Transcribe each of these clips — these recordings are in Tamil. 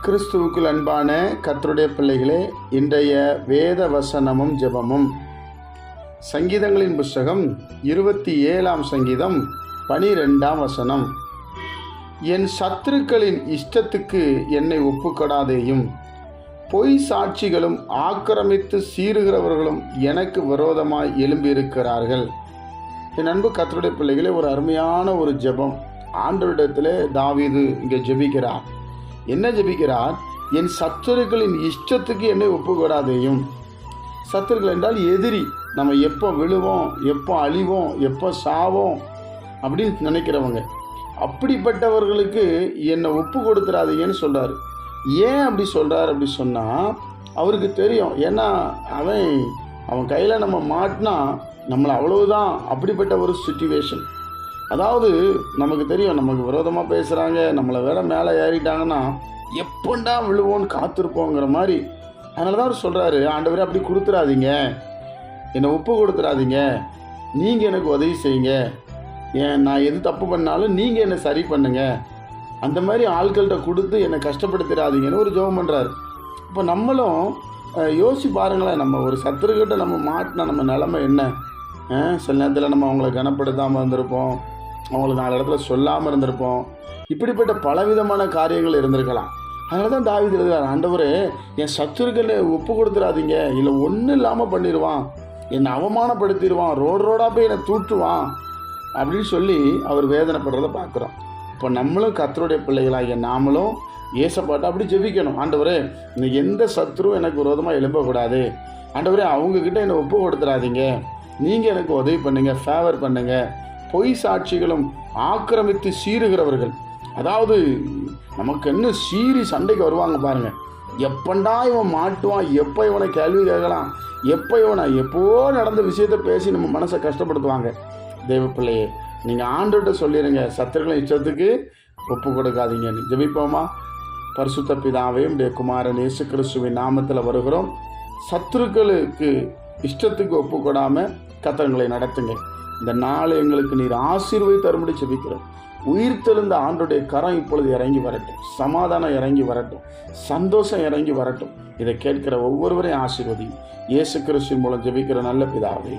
கிறிஸ்துவுக்குள் அன்பான கர்த்தருடைய பிள்ளைகளே, இன்றைய வேத வசனமும் ஜெபமும் சங்கீதங்களின் புஸ்தகம் 27ஆம் சங்கீதம் 12ஆம் வசனம். என் சத்துருக்களின் இஷ்டத்துக்கு என்னை ஒப்புக்கொடாதேயும், பொய் சாட்சிகளும் ஆக்கிரமித்து சீறுகிறவர்களும் எனக்கு விரோதமாய் எழும்பியிருக்கிறார்கள். என் அன்பு கர்த்தருடைய பிள்ளைகளே, ஒரு அருமையான ஒரு ஜெபம். ஆண்டவரிடத்திலே தாவீது இங்கே ஜெபிக்கிறார். என்ன ஜெபிக்கிறார்? என் சத்துருக்களின் இஷ்டத்துக்கு என்னை ஒப்புக்கொடாதேயும். சத்துருக்கள் என்றால் எதிரி. நம்ம எப்போ விழுவோம், எப்போ அழிவோம், எப்போ சாவோம் அப்படின்னு நினைக்கிறவங்க. அப்படிப்பட்டவர்களுக்கு என்னை ஒப்பு கொடுத்துடாதீங்கன்னு சொல்கிறார். ஏன் அப்படி சொல்கிறார் அப்படி சொன்னால், அவருக்கு தெரியும். ஏன்னா அவன் கையில் நம்ம மாட்டினா நம்மளை அவ்வளவுதான். அப்படிப்பட்ட ஒரு சுச்சுவேஷன். அதாவது நமக்கு தெரியும், நமக்கு விரோதமாக பேசுகிறாங்க, நம்மளை விட மேலே ஏறிட்டாங்கன்னா எப்போண்டா விழுவோன்னு காத்திருப்போங்கிற மாதிரி. அதனால தான் அவர் சொல்கிறாரு, ஆண்டவரே அப்படி கொடுத்துடாதீங்க, என்னை ஒப்பு கொடுத்துடாதீங்க, நீங்கள் எனக்கு உதவி செய்யுங்க, நான் எது தப்பு பண்ணாலும் நீங்கள் என்னை சரி பண்ணுங்க, அந்த மாதிரி ஆட்கள்கிட்ட கொடுத்து என்னை கஷ்டப்படுத்திடாதீங்கன்னு ஒரு ஜெபம் பண்ணுறாரு. இப்போ நம்மளும் யோசிச்சு பாருங்களேன், நம்ம ஒரு சத்துருக்கிட்ட நம்ம மாட்டினா நம்ம நிலைமை என்ன? சில நேரத்தில் நம்ம அவங்கள கனப்படுத்தாமல் இருந்திருப்போம், அவங்கள 4 இடத்துல சொல்லாமல் இருந்திருப்போம். இப்படிப்பட்ட பலவிதமான காரியங்கள் இருந்திருக்கலாம். அதனால தான் தாவீது எழுதுறார், ஆண்டவரே என் சத்துருக்களை ஒப்பு கொடுத்துடாதீங்க, இல்லை ஒன்றும் இல்லாமல் பண்ணிடுவான், என்னை அவமானப்படுத்திடுவான், ரோடாக போய் என்னை தூட்டுவான் அப்படின்னு சொல்லி அவர் வேதனைப்படுறதை பார்க்குறோம். இப்போ நம்மளும் கர்த்தருடைய பிள்ளைகளாகிய நாமளும் ஏசப்பாட்ட அப்படி ஜெபிக்கணும். ஆண்டவரே, இன்னைக்கு எந்த சத்துரும் எனக்கு விரோதமாக எழும்பக்கூடாது, ஆண்டவரே அவங்கக்கிட்ட என்னை ஒப்பு கொடுத்துடாதீங்க, நீங்கள் எனக்கு உதவி பண்ணுங்கள், ஃபேவர் பண்ணுங்கள். பொய் சாட்சிகளும் ஆக்கிரமித்து சீறுகிறவர்கள், அதாவது நமக்கு என்ன சீறி சண்டைக்கு வருவாங்க பாருங்கள். எப்பண்டா இவன் மாட்டுவான், எப்போ இவனை கேள்வி கேட்கலாம், எப்போ நடந்த விஷயத்தை பேசி நம்ம மனசை கஷ்டப்படுத்துவாங்க. தேவ பிள்ளையே, நீங்கள் ஆண்டவர்கிட்ட சொல்லிடுங்க, சத்துருக்களின் இஷ்டத்துக்கு ஒப்பு கொடுக்காதீங்கன்னு. ஜெபிப்போமா? பரிசுத்த பிதாவே, உம்முடைய குமாரன் இயேசு கிறிஸ்துவின் நாமத்தில் வருகிறோம். சத்துருக்களுக்கு இஷ்டத்துக்கு ஒப்பு கொடாமல் கர்த்தர்களை நடத்துங்க. இந்த நாள் எங்களுக்கு நீர் ஆசீர்வதித்து தரும்படி ஜெபிக்கிறோம். உயிர்த்தெழுந்த ஆண்டோடைய கரம் இப்பொழுது இறங்கி வரட்டும், சமாதானம் இறங்கி வரட்டும், சந்தோஷம் இறங்கி வரட்டும். இதை கேட்கிற ஒவ்வொருவரையும் ஆசீர்வதி. இயேசு கிறிஸ்துவின் மூலம் ஜெபிக்கிற நல்ல பிதாவே,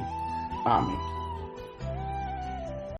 ஆமென்.